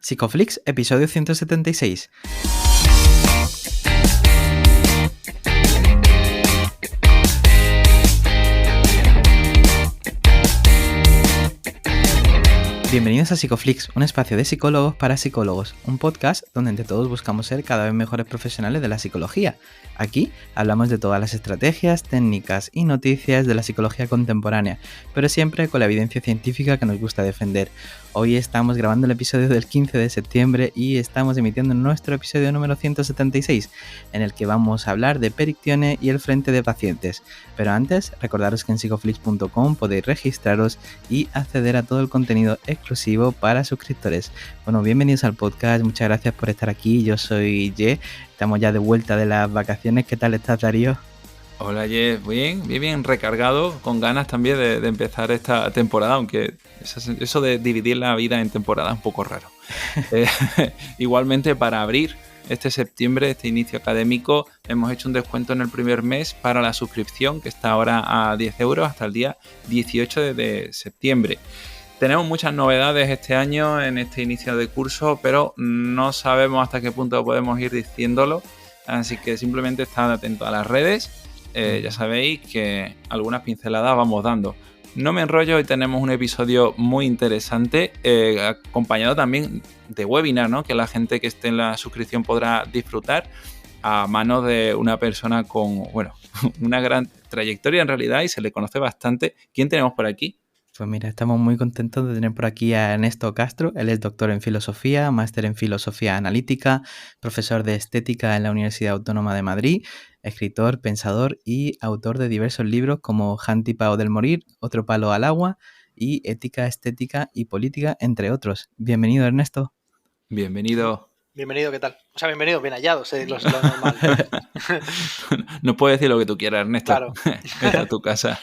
Psicoflix, episodio 176. Bienvenidos a Psicoflix, un espacio de psicólogos para psicólogos, un podcast donde entre todos buscamos ser cada vez mejores profesionales de la psicología. Aquí hablamos de todas las estrategias, técnicas y noticias de la psicología contemporánea, pero siempre con la evidencia científica que nos gusta defender. Hoy estamos grabando el episodio del 15 de septiembre y estamos emitiendo nuestro episodio número 176, en el que vamos a hablar de Perictione y el frente de pacientes. Pero antes, recordaros que en psicoflix.com podéis registraros y acceder a todo el contenido exclusivo para suscriptores. Bueno, bienvenidos al podcast, muchas gracias por estar aquí. Yo soy Ye, estamos ya de vuelta de las vacaciones. ¿Qué tal estás, Darío? Hola, Ye, bien recargado, con ganas también de empezar esta temporada, aunque eso de dividir la vida en temporada es un poco raro. Igualmente, para abrir este septiembre, este inicio académico, hemos hecho un descuento en el primer mes para la suscripción, que está ahora a 10 euros hasta el día 18 de septiembre. Tenemos muchas novedades este año en este inicio de curso, pero no sabemos hasta qué punto podemos ir diciéndolo, así que simplemente estad atentos a las redes. Ya sabéis que algunas pinceladas vamos dando. No me enrollo, hoy tenemos un episodio muy interesante, acompañado también de webinar, ¿no? Que la gente que esté en la suscripción podrá disfrutar a manos de una persona con, una gran trayectoria en realidad y se le conoce bastante. ¿Quién tenemos por aquí? Pues mira, estamos muy contentos de tener por aquí a Ernesto Castro. Él es doctor en filosofía, máster en filosofía analítica, profesor de estética en la Universidad Autónoma de Madrid, escritor, pensador y autor de diversos libros como Jántipao del morir, Otro palo al agua y Ética, estética y política, entre otros. Bienvenido, Ernesto. Bienvenido. Bienvenido, ¿qué tal? O sea, bienvenido, bien hallados, lo normal. No puedes decir lo que tú quieras, Ernesto. Claro. Esta es tu casa.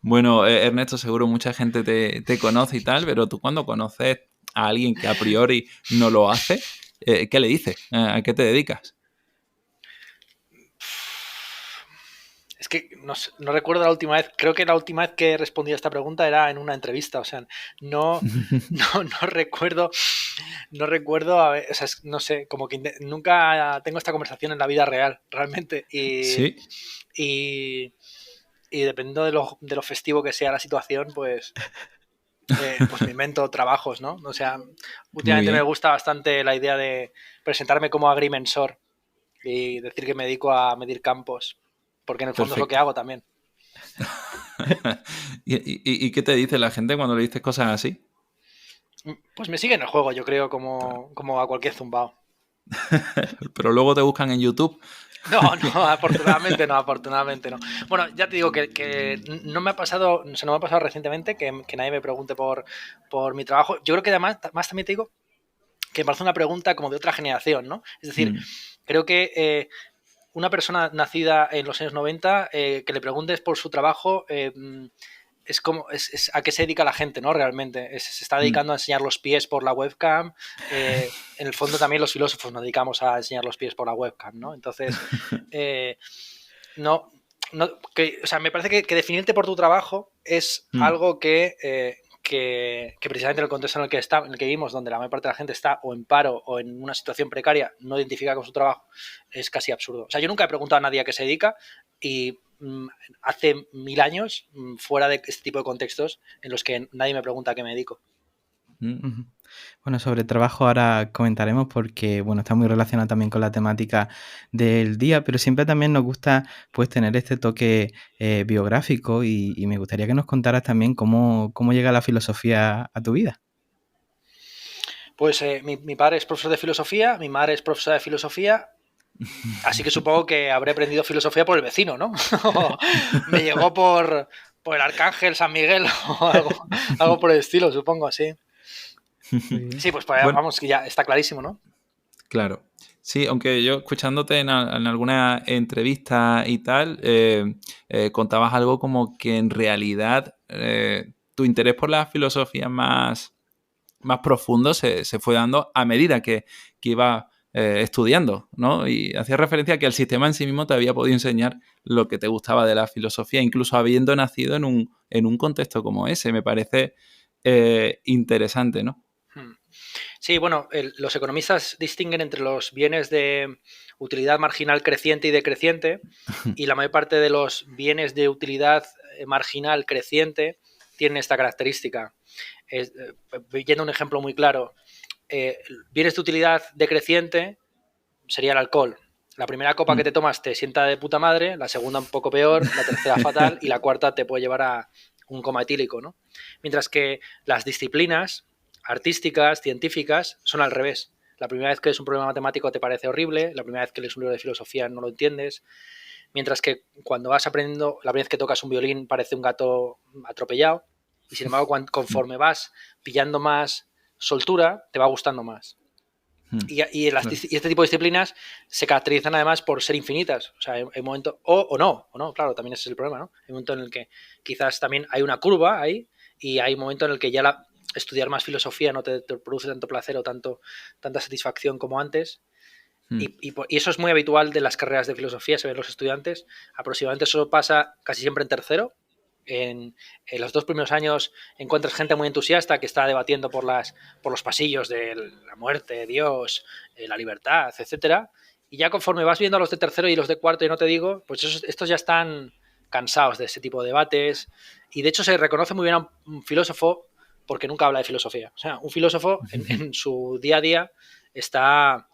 Bueno, Ernesto, seguro mucha gente te conoce y tal, pero tú cuando conoces a alguien que a priori no lo hace, ¿qué le dices? ¿A qué te dedicas? Es que no recuerdo la última vez, creo que la última vez que he respondido a esta pregunta era en una entrevista, o sea, no recuerdo, a ver, o sea, no sé, como que nunca tengo esta conversación en la vida real, realmente, Sí. Y dependiendo de lo festivo que sea la situación, pues me invento trabajos, ¿no? O sea, últimamente me gusta bastante la idea de presentarme como agrimensor y decir que me dedico a medir campos. Porque en el fondo es lo que hago también. ¿Y qué te dice la gente cuando le dices cosas así? Pues me siguen el juego, yo creo, como a cualquier zumbao. Pero luego te buscan en YouTube. No, afortunadamente no. Bueno, ya te digo que no me ha pasado, recientemente que nadie me pregunte por mi trabajo. Yo creo que además también te digo que me parece una pregunta como de otra generación, ¿no? Es decir, creo que una persona nacida en los años 90, que le preguntes por su trabajo, es como es a qué se dedica la gente, ¿no? Realmente. Se está dedicando a enseñar los pies por la webcam. En el fondo también los filósofos nos dedicamos a enseñar los pies por la webcam, ¿no? Entonces, o sea, me parece que definirte por tu trabajo es algo que precisamente en el contexto en el que vivimos, donde la mayor parte de la gente está o en paro o en una situación precaria, no identifica con su trabajo, es casi absurdo. O sea, yo nunca he preguntado a nadie a qué se dedica y hace 1000 años, fuera de este tipo de contextos en los que nadie me pregunta a qué me dedico. Bueno, sobre trabajo ahora comentaremos porque, bueno, está muy relacionado también con la temática del día, pero siempre también nos gusta, pues, tener este toque biográfico y me gustaría que nos contaras también cómo llega la filosofía a tu vida. Pues mi padre es profesor de filosofía, mi madre es profesora de filosofía, así que supongo que habré aprendido filosofía por el vecino, ¿no? Me llegó por el Arcángel, San Miguel o algo por el estilo, supongo, sí. Sí, pues vamos, que ya está clarísimo, ¿no? Claro. Sí, aunque yo escuchándote en alguna entrevista y tal, contabas algo como que en realidad tu interés por la filosofía más profundo se fue dando a medida que iba estudiando, ¿no? Y hacía referencia a que el sistema en sí mismo te había podido enseñar lo que te gustaba de la filosofía, incluso habiendo nacido en un contexto como ese. Me parece interesante, ¿no? Sí, bueno, los economistas distinguen entre los bienes de utilidad marginal creciente y decreciente, y la mayor parte de los bienes de utilidad marginal creciente tienen esta característica. Yendo a un ejemplo muy claro, bienes de utilidad decreciente sería el alcohol. La primera copa que te tomas te sienta de puta madre, la segunda un poco peor, la tercera fatal y la cuarta te puede llevar a un coma etílico, ¿no? Mientras que las disciplinas artísticas, científicas, son al revés. La primera vez que lees un problema matemático te parece horrible, la primera vez que lees un libro de filosofía no lo entiendes, mientras que cuando vas aprendiendo, la primera vez que tocas un violín parece un gato atropellado, y sin embargo conforme vas pillando más soltura, te va gustando más. Y este tipo de disciplinas se caracterizan además por ser infinitas. O sea, hay momentos, o no, claro, también ese es el problema, ¿no? Hay un momento en el que quizás también hay una curva ahí y hay un momento en el que ya estudiar más filosofía no te produce tanto placer o tanta satisfacción como antes. Y eso es muy habitual de las carreras de filosofía, se ven los estudiantes. Aproximadamente eso pasa casi siempre en tercero. En los 2 primeros años encuentras gente muy entusiasta que está debatiendo por los pasillos de la muerte, Dios, la libertad, etcétera. Y ya conforme vas viendo a los de tercero y los de cuarto, y no te digo, pues estos ya están cansados de ese tipo de debates. Y de hecho se reconoce muy bien a un filósofo porque nunca habla de filosofía. O sea, un filósofo en su día a día está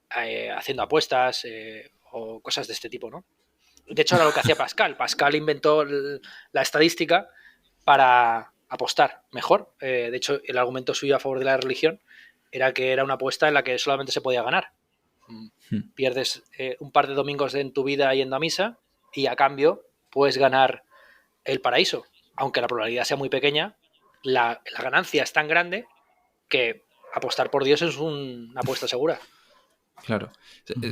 haciendo apuestas o cosas de este tipo, ¿no? De hecho, era lo que hacía Pascal. Pascal inventó la estadística para apostar mejor. De hecho, el argumento suyo a favor de la religión era que era una apuesta en la que solamente se podía ganar. Pierdes un par de domingos en tu vida yendo a misa y a cambio puedes ganar el paraíso. Aunque la probabilidad sea muy pequeña, la ganancia es tan grande que apostar por Dios es una apuesta segura. Claro.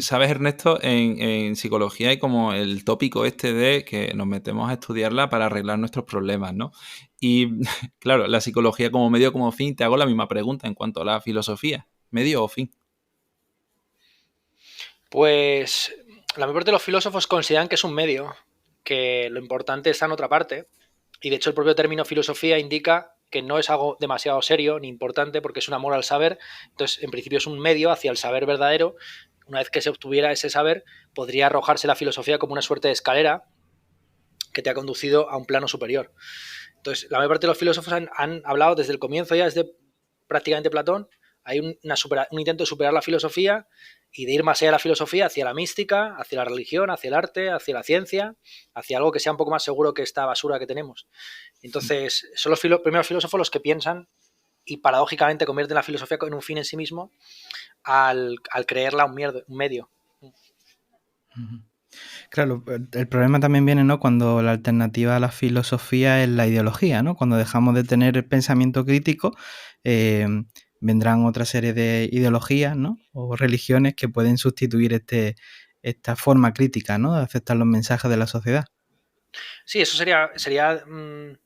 ¿Sabes, Ernesto? En psicología hay como el tópico este de que nos metemos a estudiarla para arreglar nuestros problemas, ¿no? Y claro, la psicología como medio, como fin, te hago la misma pregunta en cuanto a la filosofía. ¿Medio o fin? Pues la mayor parte de los filósofos consideran que es un medio, que lo importante está en otra parte. Y de hecho el propio término filosofía indica que no es algo demasiado serio ni importante porque es un amor al saber. Entonces, en principio es un medio hacia el saber verdadero. Una vez que se obtuviera ese saber, podría arrojarse la filosofía como una suerte de escalera que te ha conducido a un plano superior. Entonces, la mayor parte de los filósofos han hablado desde el comienzo, ya desde prácticamente Platón, hay un intento de superar la filosofía y de ir más allá de la filosofía hacia la mística, hacia la religión, hacia el arte, hacia la ciencia, hacia algo que sea un poco más seguro que esta basura que tenemos. Entonces, son los primeros filósofos los que piensan y paradójicamente convierten la filosofía en un fin en sí mismo al creerla un medio. Claro, el problema también viene, ¿no?, cuando la alternativa a la filosofía es la ideología, ¿no? Cuando dejamos de tener el pensamiento crítico, vendrán otra serie de ideologías, ¿no?, o religiones que pueden sustituir esta forma crítica, ¿no?, de aceptar los mensajes de la sociedad. Sí, eso sería una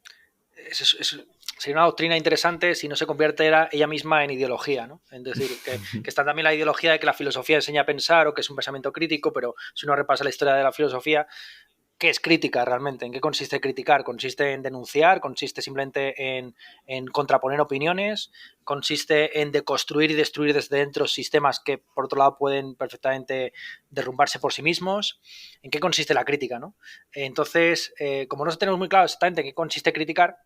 doctrina interesante si no se convirtiera ella misma en ideología, ¿no? Es decir, que está también la ideología de que la filosofía enseña a pensar o que es un pensamiento crítico, pero si uno repasa la historia de la filosofía, ¿qué es crítica realmente? ¿En qué consiste criticar? ¿Consiste en denunciar? ¿Consiste simplemente en contraponer opiniones? ¿Consiste en deconstruir y destruir desde dentro sistemas que, por otro lado, pueden perfectamente derrumbarse por sí mismos? ¿En qué consiste la crítica, no? Entonces, como no tenemos muy claro exactamente en qué consiste criticar,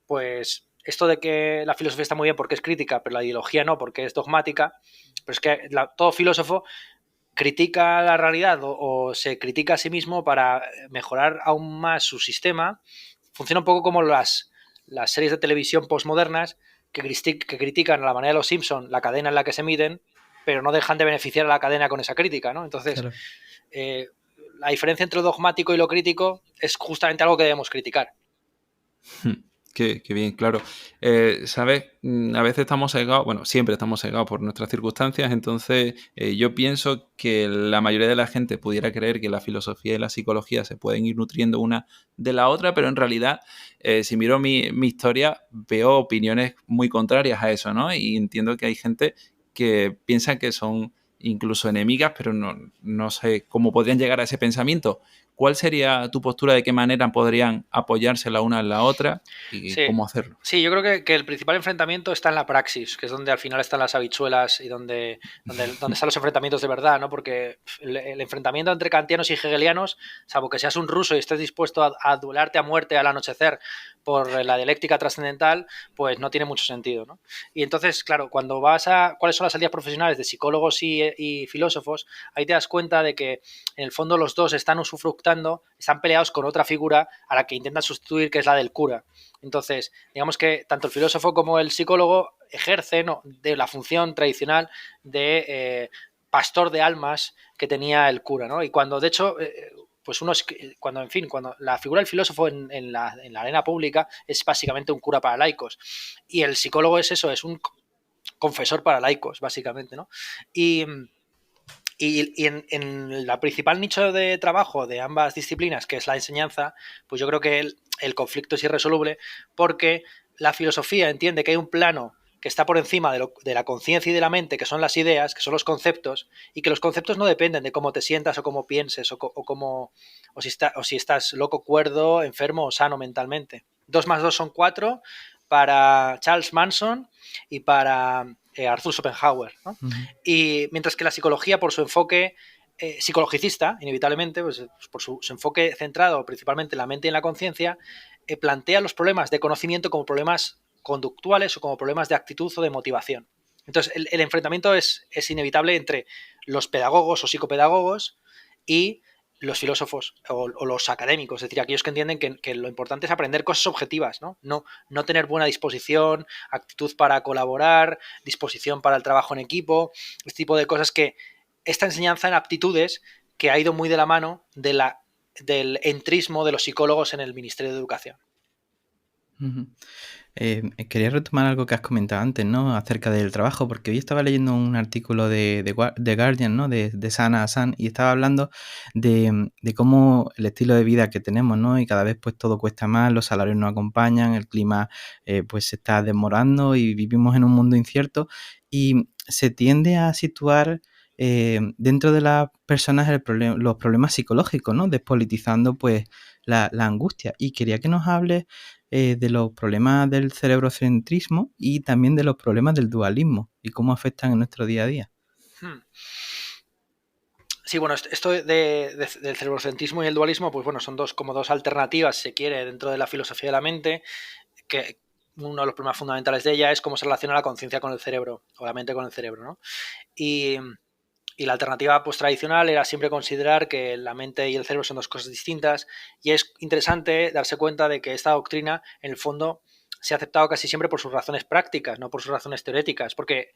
pues esto de que la filosofía está muy bien porque es crítica, pero la ideología no, porque es dogmática, pero es que todo filósofo critica la realidad o se critica a sí mismo para mejorar aún más su sistema. Funciona un poco como las series de televisión postmodernas que critican a la manera de los Simpson la cadena en la que se miden, pero no dejan de beneficiar a la cadena con esa crítica, ¿no? Entonces, claro, la diferencia entre lo dogmático y lo crítico es justamente algo que debemos criticar. Qué bien, claro. ¿Sabes? A veces estamos cegados, bueno, siempre estamos cegados por nuestras circunstancias, entonces yo pienso que la mayoría de la gente pudiera creer que la filosofía y la psicología se pueden ir nutriendo una de la otra, pero en realidad, si miro mi historia, veo opiniones muy contrarias a eso, ¿no? Y entiendo que hay gente que piensa que son incluso enemigas, pero no sé cómo podrían llegar a ese pensamiento. ¿Cuál sería tu postura de qué manera podrían apoyarse la una en la otra y cómo hacerlo? Sí, yo creo que el principal enfrentamiento está en la praxis, que es donde al final están las habichuelas y donde están los enfrentamientos de verdad, ¿no? Porque el enfrentamiento entre kantianos y hegelianos, salvo que seas un ruso y estés dispuesto a duelarte a muerte al anochecer por la dialéctica trascendental, pues no tiene mucho sentido, ¿no? Y entonces, claro, cuando vas a cuáles son las salidas profesionales de psicólogos y filósofos, ahí te das cuenta de que en el fondo los dos están usufructando, están peleados con otra figura a la que intentan sustituir, que es la del cura. Entonces, digamos que tanto el filósofo como el psicólogo ejercen de la función tradicional de pastor de almas que tenía el cura, ¿no? Y cuando, de hecho, pues cuando la figura del filósofo en la arena pública es básicamente un cura para laicos. Y el psicólogo es eso, es un confesor para laicos, básicamente, ¿no? Y en la principal nicho de trabajo de ambas disciplinas, que es la enseñanza, pues yo creo que el conflicto es irresoluble porque la filosofía entiende que hay un plano que está por encima de la conciencia y de la mente, que son las ideas, que son los conceptos, y que los conceptos no dependen de cómo te sientas o cómo pienses o si estás loco, cuerdo, enfermo o sano mentalmente. 2 más 2 son 4 para Charles Manson y para Arthur Schopenhauer, ¿no? Y mientras que la psicología, por su enfoque psicologicista, inevitablemente, pues por su enfoque centrado principalmente en la mente y en la conciencia, plantea los problemas de conocimiento como problemas conductuales o como problemas de actitud o de motivación. Entonces, el enfrentamiento es inevitable entre los pedagogos o psicopedagogos y los filósofos o los académicos, es decir, aquellos que entienden que lo importante es aprender cosas objetivas, ¿no? No tener buena disposición, actitud para colaborar, disposición para el trabajo en equipo, este tipo de cosas que esta enseñanza en aptitudes que ha ido muy de la mano del entrismo de los psicólogos en el Ministerio de Educación. Quería retomar algo que has comentado antes, ¿no? Acerca del trabajo, porque hoy estaba leyendo un artículo de Guardian, ¿no? De Sana Hassan, y estaba hablando de cómo el estilo de vida que tenemos, ¿no? Y cada vez pues todo cuesta más, los salarios no acompañan, el clima pues se está desmoronando y vivimos en un mundo incierto y se tiende a situar dentro de las personas los problemas psicológicos, ¿no? Despolitizando pues la angustia. Y quería que nos hables de los problemas del cerebrocentrismo y también de los problemas del dualismo y cómo afectan en nuestro día a día. Sí, bueno, esto del cerebrocentrismo y el dualismo, pues bueno, son dos alternativas, si se quiere, dentro de la filosofía de la mente, que uno de los problemas fundamentales de ella es cómo se relaciona la conciencia con el cerebro, o la mente con el cerebro, ¿no? Y la alternativa pues tradicional era siempre considerar que la mente y el cerebro son dos cosas distintas, y es interesante darse cuenta de que esta doctrina, en el fondo, se ha aceptado casi siempre por sus razones prácticas, no por sus razones teóricas, porque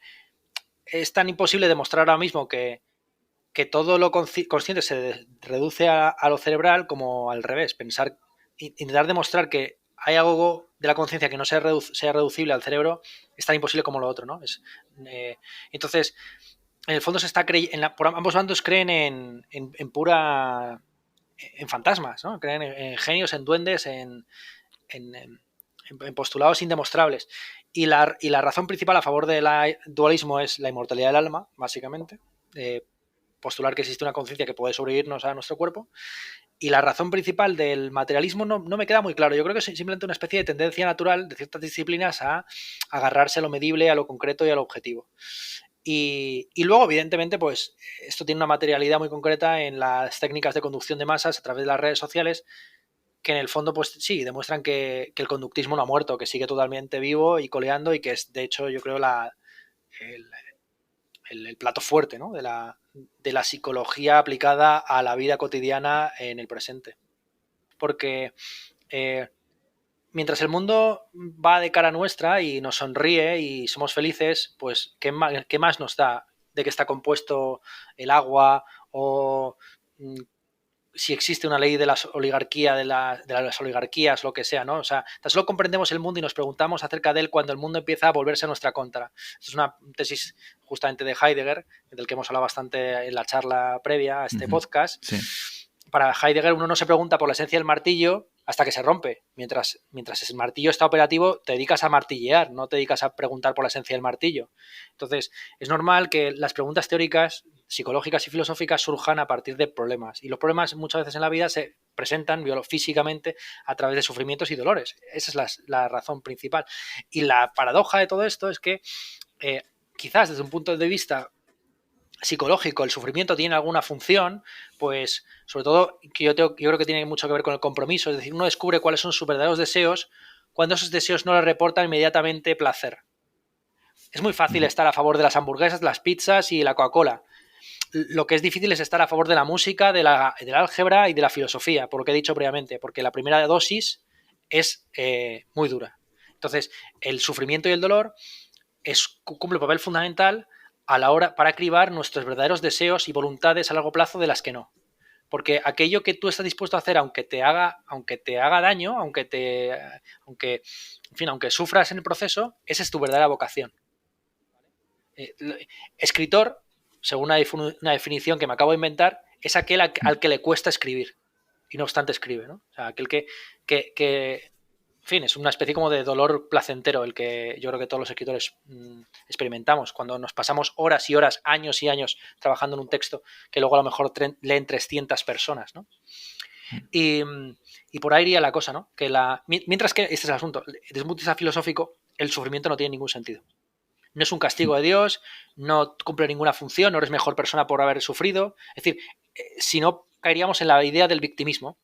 es tan imposible demostrar ahora mismo que todo lo consciente se reduce a lo cerebral como al revés. Intentar demostrar que hay algo de la conciencia que no sea reducible al cerebro es tan imposible como lo otro, ¿no? Entonces, en el fondo se está ambos bandos creen en fantasmas, ¿no? Creen en genios, en duendes, en postulados indemostrables. Y la razón principal a favor del dualismo es la inmortalidad del alma, básicamente. Postular que existe una conciencia que puede sobrevivirnos a nuestro cuerpo. Y la razón principal del materialismo no me queda muy claro. Yo creo que es simplemente una especie de tendencia natural de ciertas disciplinas a agarrarse a lo medible, a lo concreto y a lo objetivo. Y luego, evidentemente, pues esto tiene una materialidad muy concreta en las técnicas de conducción de masas a través de las redes sociales, que en el fondo, pues sí, demuestran que el conductismo no ha muerto, que sigue totalmente vivo y coleando, y que es, de hecho, yo creo, el plato fuerte, ¿no? de la psicología aplicada a la vida cotidiana en el presente. Porque mientras el mundo va de cara nuestra y nos sonríe y somos felices, pues ¿qué más nos da de qué está compuesto el agua o si existe una ley de la oligarquía, de las oligarquías, lo que sea, ¿no? O sea, tan solo comprendemos el mundo y nos preguntamos acerca de él cuando el mundo empieza a volverse a nuestra contra. Esto es una tesis justamente de Heidegger, del que hemos hablado bastante en la charla previa a este podcast. Sí. Para Heidegger uno no se pregunta por la esencia del martillo hasta que se rompe. Mientras el martillo está operativo, te dedicas a martillear, no te dedicas a preguntar por la esencia del martillo. Entonces, es normal que las preguntas teóricas psicológicas y filosóficas surjan a partir de problemas. Y los problemas muchas veces en la vida se presentan físicamente a través de sufrimientos y dolores. Esa es la razón principal. Y la paradoja de todo esto es que quizás desde un punto de vista psicológico el sufrimiento tiene alguna función, pues sobre todo que yo creo que tiene mucho que ver con el compromiso, es decir, uno descubre cuáles son sus verdaderos deseos cuando esos deseos no le reportan inmediatamente placer. Es muy fácil estar a favor de las hamburguesas, las pizzas y la Coca-Cola. Lo que es difícil es estar a favor de la música, del álgebra y de la filosofía, por lo que he dicho previamente, porque la primera dosis es muy dura. Entonces, el sufrimiento y el dolor cumple un papel fundamental a la hora para cribar nuestros verdaderos deseos y voluntades a largo plazo de las que no. Porque aquello que tú estás dispuesto a hacer, aunque te haga daño, aunque sufras en el proceso, esa es tu verdadera vocación. Escritor, según una definición que me acabo de inventar, es aquel al que le cuesta escribir y no obstante escribe, ¿no? O sea, aquel que en fin, es una especie como de dolor placentero el que yo creo que todos los escritores experimentamos cuando nos pasamos horas y horas, años y años trabajando en un texto que luego a lo mejor leen 300 personas, ¿no? Y por ahí iría la cosa, ¿no? Mientras que, este es el asunto, desde un punto de vista filosófico, el sufrimiento no tiene ningún sentido. No es un castigo de Dios, no cumple ninguna función, no eres mejor persona por haber sufrido. Es decir, si no, caeríamos en la idea del victimismo,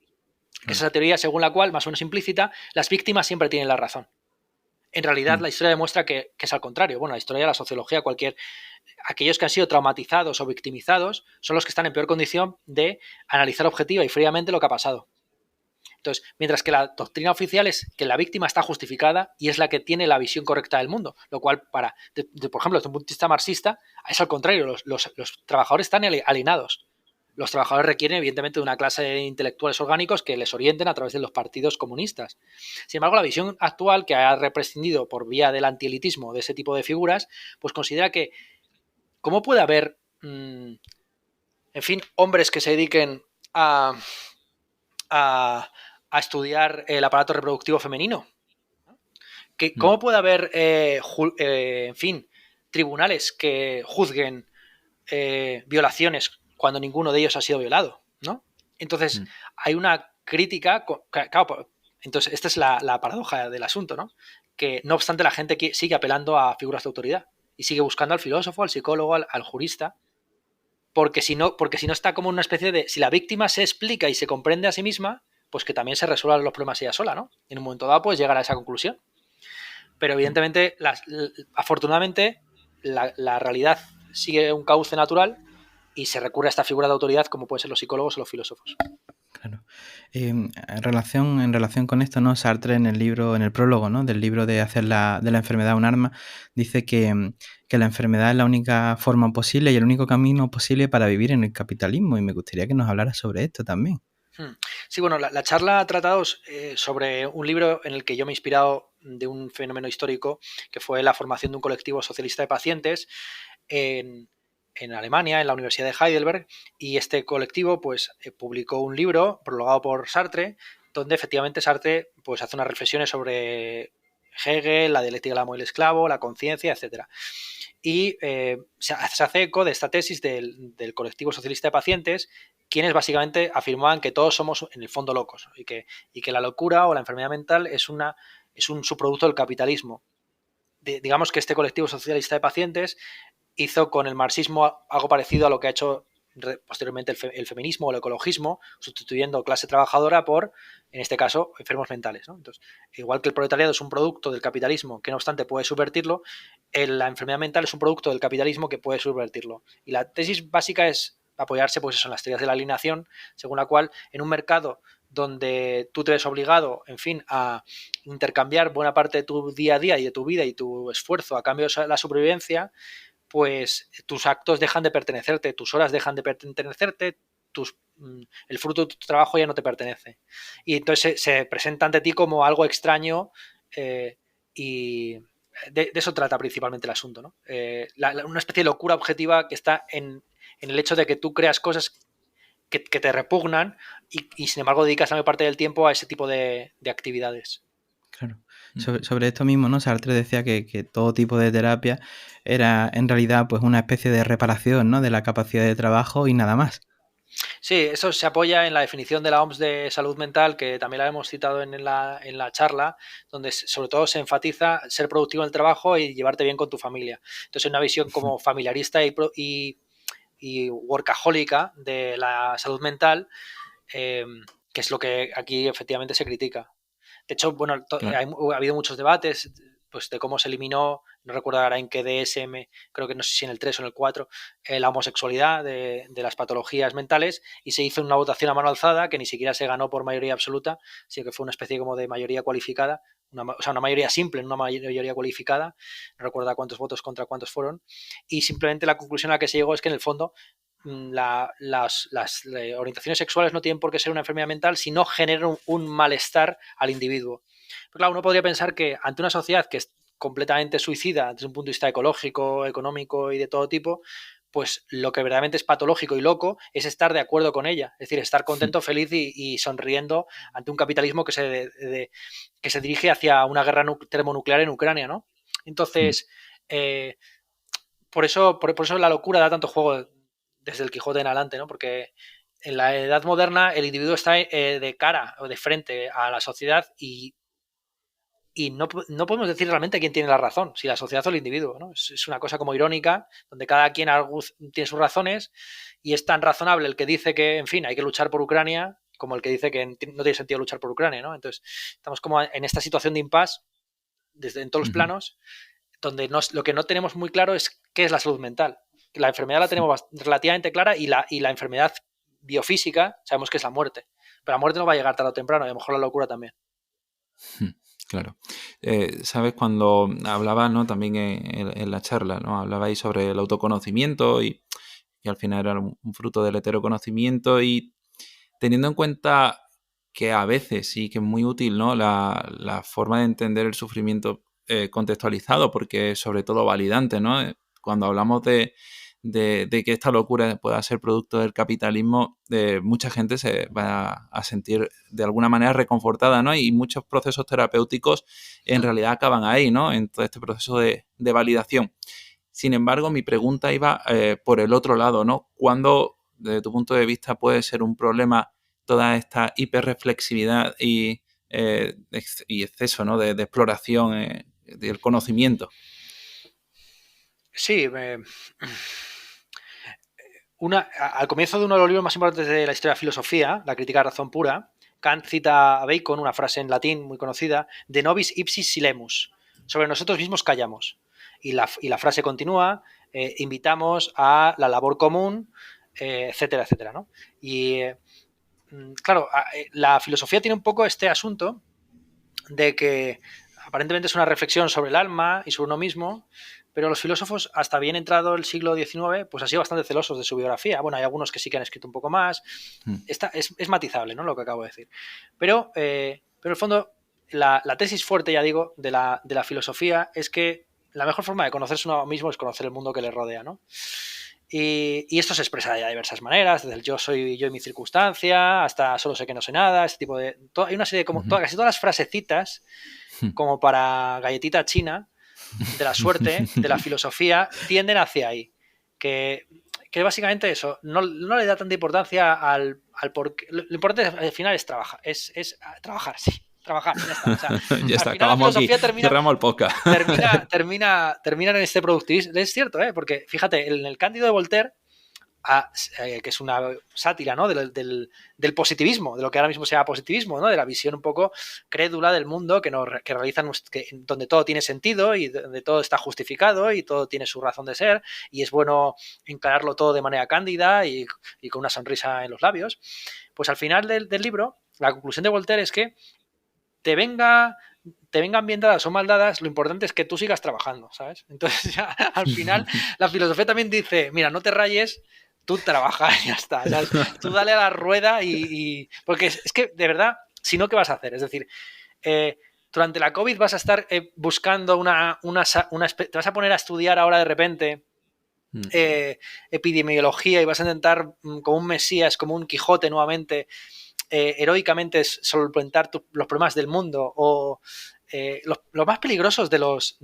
que es esa teoría según la cual, más o menos implícita, las víctimas siempre tienen la razón. En realidad, la historia demuestra que es al contrario. Bueno, la historia, la sociología, aquellos que han sido traumatizados o victimizados son los que están en peor condición de analizar objetiva y fríamente lo que ha pasado. Entonces, mientras que la doctrina oficial es que la víctima está justificada y es la que tiene la visión correcta del mundo, lo cual, por ejemplo, desde un punto de vista marxista, es al contrario, los trabajadores están alienados. Los trabajadores requieren, evidentemente, de una clase de intelectuales orgánicos que les orienten a través de los partidos comunistas. Sin embargo, la visión actual, que ha prescindido por vía del antielitismo de ese tipo de figuras, pues considera que ¿cómo puede haber, en fin, hombres que se dediquen a estudiar el aparato reproductivo femenino? ¿Cómo puede haber, en fin, tribunales que juzguen violaciones cuando ninguno de ellos ha sido violado, ¿no? Entonces, hay una crítica, claro, entonces esta es la paradoja del asunto, ¿no? Que no obstante la gente sigue apelando a figuras de autoridad y sigue buscando al filósofo, al psicólogo, al jurista, porque si no está como una especie de, si la víctima se explica y se comprende a sí misma, pues que también se resuelvan los problemas ella sola, ¿no? En un momento dado puedes llegar a esa conclusión. Pero evidentemente, afortunadamente, la realidad sigue un cauce natural y se recurre a esta figura de autoridad como pueden ser los psicólogos o los filósofos. Claro. En relación con esto, ¿no? Sartre en el prólogo, ¿no? Del libro de hacer de la enfermedad un arma, dice que la enfermedad es la única forma posible y el único camino posible para vivir en el capitalismo, y me gustaría que nos hablara sobre esto también. Sí, bueno, la charla ha tratado sobre un libro en el que yo me he inspirado de un fenómeno histórico que fue la formación de un colectivo socialista de pacientes en Alemania, en la Universidad de Heidelberg, y este colectivo pues publicó un libro prologado por Sartre, donde efectivamente Sartre pues hace unas reflexiones sobre Hegel, la dialéctica del amo y el esclavo, la conciencia, etcétera. Y se hace eco de esta tesis del colectivo socialista de pacientes, quienes básicamente afirmaban que todos somos en el fondo locos y que la locura o la enfermedad mental es un subproducto del capitalismo. Digamos que este colectivo socialista de pacientes hizo con el marxismo algo parecido a lo que ha hecho posteriormente el feminismo o el ecologismo, sustituyendo clase trabajadora por, en este caso, enfermos mentales, ¿no? Entonces, igual que el proletariado es un producto del capitalismo que no obstante puede subvertirlo, la enfermedad mental es un producto del capitalismo que puede subvertirlo. Y la tesis básica es apoyarse pues eso, en las teorías de la alienación, según la cual en un mercado donde tú te ves obligado, en fin, a intercambiar buena parte de tu día a día y de tu vida y tu esfuerzo a cambio de la supervivencia, pues tus actos dejan de pertenecerte, tus horas dejan de pertenecerte, el fruto de tu trabajo ya no te pertenece. Y entonces se presenta ante ti como algo extraño y de eso trata principalmente el asunto, ¿no? Una especie de locura objetiva que está en el hecho de que tú creas cosas que te repugnan y sin embargo dedicas la mayor parte del tiempo a ese tipo de actividades. Claro. Sobre esto mismo, ¿no? Sartre decía que todo tipo de terapia era en realidad pues una especie de reparación, ¿no? De la capacidad de trabajo y nada más. Sí, eso se apoya en la definición de la OMS de salud mental, que también la hemos citado en la charla, donde sobre todo se enfatiza ser productivo en el trabajo y llevarte bien con tu familia. Entonces, una visión como familiarista y workahólica de la salud mental, que es lo que aquí efectivamente se critica. De hecho, bueno, Claro. ha habido muchos debates pues, de cómo se eliminó, no recuerdo ahora en qué DSM, creo que no sé si en el 3 o en el 4, la homosexualidad de las patologías mentales, y se hizo una votación a mano alzada que ni siquiera se ganó por mayoría absoluta, sino que fue una especie como de mayoría cualificada, o sea, una mayoría simple, no una mayoría cualificada, no recuerdo cuántos votos contra cuántos fueron, y simplemente la conclusión a la que se llegó es que en el fondo las orientaciones sexuales no tienen por qué ser una enfermedad mental si no generan un malestar al individuo. Pero claro, uno podría pensar que ante una sociedad que es completamente suicida desde un punto de vista ecológico, económico y de todo tipo, pues lo que verdaderamente es patológico y loco es estar de acuerdo con ella, es decir, estar contento, feliz y sonriendo ante un capitalismo que se dirige hacia una guerra termonuclear en Ucrania, ¿no? Entonces, por eso la locura da tanto juego desde el Quijote en adelante, ¿no? Porque en la edad moderna el individuo está de cara o de frente a la sociedad y no podemos decir realmente quién tiene la razón, si la sociedad o el individuo, ¿no? Es una cosa como irónica, donde cada quien tiene sus razones y es tan razonable el que dice que, en fin, hay que luchar por Ucrania como el que dice que no tiene sentido luchar por Ucrania, ¿no? Entonces, estamos como en esta situación de impasse en todos los planos, donde lo que no tenemos muy claro es qué es la salud mental. La enfermedad la tenemos relativamente clara y la enfermedad biofísica sabemos que es la muerte. Pero la muerte no va a llegar tarde o temprano y a lo mejor la locura también. Claro. Sabes, cuando hablabas, ¿no? También en la charla, ¿no? Hablabais sobre el autoconocimiento y al final era un fruto del heteroconocimiento, y teniendo en cuenta que a veces sí que es muy útil, ¿no? La forma de entender el sufrimiento contextualizado, porque es sobre todo validante, ¿no? Cuando hablamos de que esta locura pueda ser producto del capitalismo, mucha gente se va a sentir de alguna manera reconfortada, ¿no? Y muchos procesos terapéuticos en realidad acaban ahí, ¿no? En todo este proceso de validación. Sin embargo, mi pregunta iba por el otro lado, ¿no? ¿Cuándo, desde tu punto de vista, puede ser un problema toda esta hiperreflexividad y exceso, ¿no? de exploración del conocimiento? Sí, al comienzo de uno de los libros más importantes de la historia de la filosofía, La crítica de la razón pura, Kant cita a Bacon una frase en latín muy conocida, de nobis ipsis silemus, sobre nosotros mismos callamos. Y la frase continúa, invitamos a la labor común, etcétera, etcétera, ¿no? Y claro, la filosofía tiene un poco este asunto de que aparentemente es una reflexión sobre el alma y sobre uno mismo, pero los filósofos, hasta bien entrado el siglo XIX, pues han sido bastante celosos de su biografía. Bueno, hay algunos que sí que han escrito un poco más. Es matizable, ¿no? Lo que acabo de decir. Pero en el fondo, la tesis fuerte, ya digo, de la filosofía es que la mejor forma de conocerse uno mismo es conocer el mundo que le rodea, ¿no? Y esto se expresa de diversas maneras, desde el yo soy yo y mi circunstancia, hasta solo sé que no sé nada, este tipo de... hay una serie de... casi todas las frasecitas, como para galletita china, de la suerte, de la filosofía, tienden hacia ahí. Que básicamente eso, no le da tanta importancia al porqué. Lo importante al final es trabajar. Es trabajar, sí. Trabajar, ya está. O sea, Ya está, al final acabamos aquí. termina, Cerramos el podcast. termina en este productivismo. Es cierto, porque fíjate, en el Cándido de Voltaire, que es una sátira, ¿no? del positivismo, de lo que ahora mismo se llama positivismo, ¿no? De la visión un poco crédula del mundo que realizan, donde todo tiene sentido y donde todo está justificado y todo tiene su razón de ser y es bueno encararlo todo de manera cándida y con una sonrisa en los labios. Pues al final del libro, la conclusión de Voltaire es que te vengan bien dadas o mal dadas, lo importante es que tú sigas trabajando, ¿sabes? Entonces ya al final la filosofía también dice, mira, no te rayes, tú trabaja y ya está, ¿sabes? Tú dale a la rueda porque es que, de verdad, si no, ¿qué vas a hacer? Es decir, durante la COVID vas a estar buscando te vas a poner a estudiar ahora de repente epidemiología y vas a intentar, como un mesías, como un Quijote nuevamente, heroicamente solventar los problemas del mundo o los más peligrosos de los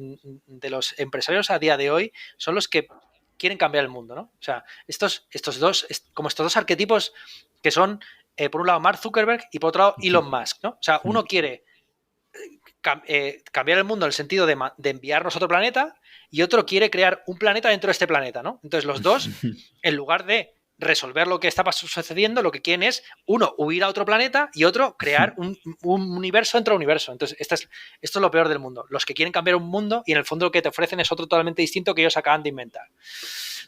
empresarios a día de hoy son los que quieren cambiar el mundo, ¿no? O sea, estos dos arquetipos que son, por un lado, Mark Zuckerberg y por otro lado, Elon Musk, ¿no? O sea, uno quiere cambiar el mundo en el sentido de enviarnos a otro planeta y otro quiere crear un planeta dentro de este planeta, ¿no? Entonces, los dos, en lugar de resolver lo que está sucediendo, lo que quieren es, uno, huir a otro planeta y otro, crear un universo dentro del universo. Entonces, esto es lo peor del mundo. Los que quieren cambiar un mundo y en el fondo lo que te ofrecen es otro totalmente distinto que ellos acaban de inventar.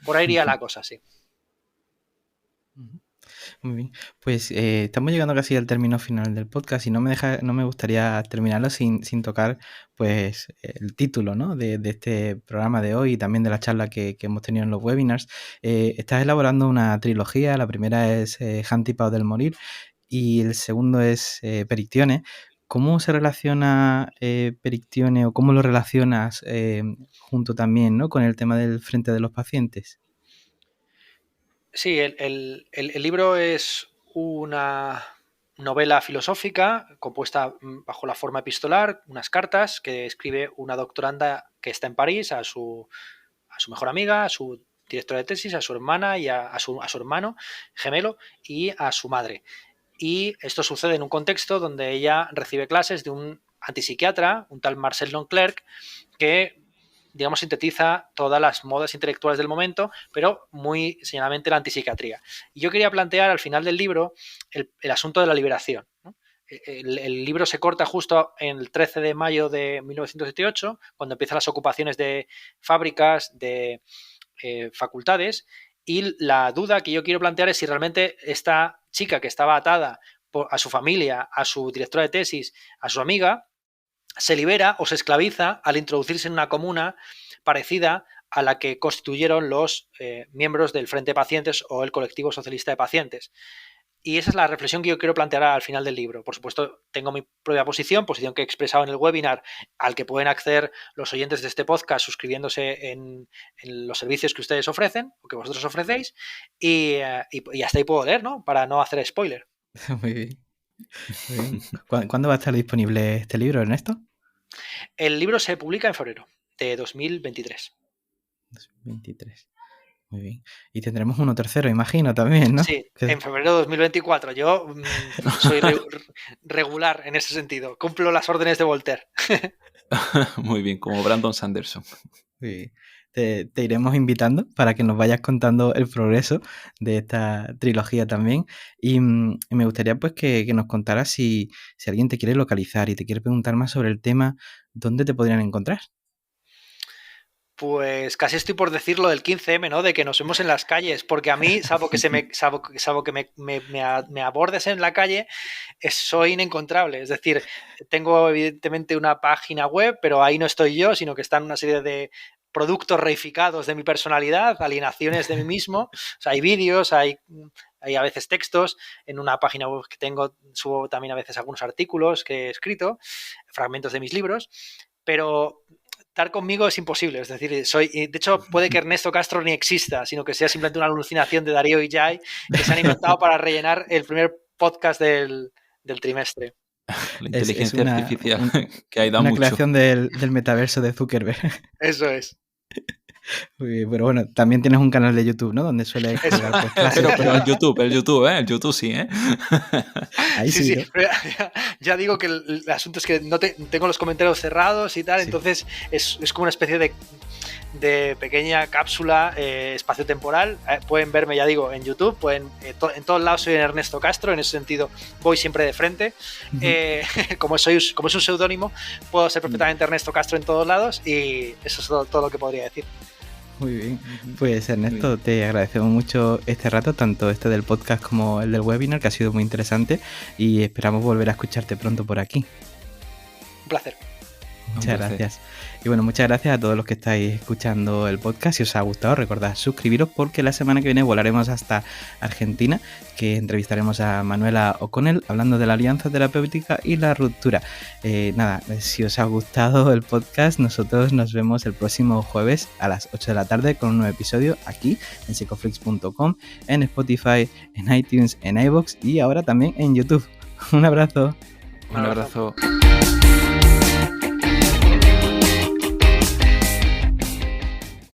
Por ahí iría la cosa, sí. Muy bien, pues estamos llegando casi al término final del podcast y no me gustaría terminarlo sin tocar pues el título, ¿no? de este programa de hoy y también de la charla que hemos tenido en los webinars. Estás elaborando una trilogía, la primera es Hunt del Morir y el segundo es Perictione. ¿Cómo se relaciona Perictione o cómo lo relacionas junto también, ¿no? con el tema del frente de los pacientes? Sí, el libro es una novela filosófica compuesta bajo la forma epistolar, unas cartas que escribe una doctoranda que está en París a su mejor amiga, a su directora de tesis, a su hermana y a su hermano gemelo y a su madre. Y esto sucede en un contexto donde ella recibe clases de un antipsiquiatra, un tal Marcel Leclerc, que digamos, sintetiza todas las modas intelectuales del momento, pero muy señaladamente la antipsiquiatría. Y yo quería plantear al final del libro el asunto de la liberación, ¿no? El libro se corta justo en el 13 de mayo de 1978, cuando empiezan las ocupaciones de fábricas, de facultades, y la duda que yo quiero plantear es si realmente esta chica que estaba atada a su familia, a su directora de tesis, a su amiga, se libera o se esclaviza al introducirse en una comuna parecida a la que constituyeron los miembros del Frente de Pacientes o el Colectivo Socialista de Pacientes. Y esa es la reflexión que yo quiero plantear al final del libro. Por supuesto, tengo mi propia posición que he expresado en el webinar, al que pueden acceder los oyentes de este podcast suscribiéndose en los servicios que ustedes ofrecen o que vosotros ofrecéis. Y hasta ahí puedo leer, ¿no? Para no hacer spoiler. Muy bien. Muy bien. ¿Cuándo va a estar disponible este libro, Ernesto? El libro se publica en febrero de 2023. 2023. Muy bien. Y tendremos uno tercero, imagino, también, ¿no? Sí, en febrero de 2024. Yo soy regular en ese sentido. Cumplo las órdenes de Voltaire. Muy bien, como Brandon Sanderson. Muy bien. Te iremos invitando para que nos vayas contando el progreso de esta trilogía también. Y me gustaría pues que nos contaras si alguien te quiere localizar y te quiere preguntar más sobre el tema, ¿dónde te podrían encontrar? Pues casi estoy por decirlo del 15M, ¿no? De que nos vemos en las calles, porque a mí, salvo que me abordes en la calle, soy inencontrable. Es decir, tengo evidentemente una página web, pero ahí no estoy yo, sino que están una serie de productos reificados de mi personalidad, alienaciones de mí mismo. O sea, hay vídeos, hay a veces textos. En una página web que tengo subo también a veces algunos artículos que he escrito, fragmentos de mis libros, pero estar conmigo es imposible, es decir, de hecho puede que Ernesto Castro ni exista, sino que sea simplemente una alucinación de Darío y Jai que se han inventado para rellenar el primer podcast del trimestre. La inteligencia artificial, que hay da una mucho. Creación del metaverso de Zuckerberg. Eso es. Pero bueno, también tienes un canal de YouTube, ¿no? Donde suele colgar pues, clases. Pero el YouTube sí, ¿eh? Ahí sí, ¿no? Ya digo que el asunto es que no tengo los comentarios cerrados y tal, sí. Entonces es como una especie de pequeña cápsula espaciotemporal. Pueden verme, ya digo, en YouTube, en todos lados soy Ernesto Castro, en ese sentido voy siempre de frente. Uh-huh. Como es un seudónimo, puedo ser perfectamente Ernesto Castro en todos lados y eso es todo lo que podría decir. Muy bien, pues Ernesto, te agradecemos mucho este rato, tanto este del podcast como el del webinar, que ha sido muy interesante y esperamos volver a escucharte pronto por aquí. Un placer. Muchas gracias. Y bueno, muchas gracias a todos los que estáis escuchando el podcast. Si os ha gustado, recordad suscribiros porque la semana que viene volaremos hasta Argentina, que entrevistaremos a Manuela O'Connell hablando de la alianza terapéutica y la ruptura. Nada, si os ha gustado el podcast, nosotros nos vemos el próximo jueves a las 8 de la tarde con un nuevo episodio aquí en psychoflix.com, en Spotify, en iTunes, en iVoox y ahora también en YouTube. Un abrazo. Un abrazo.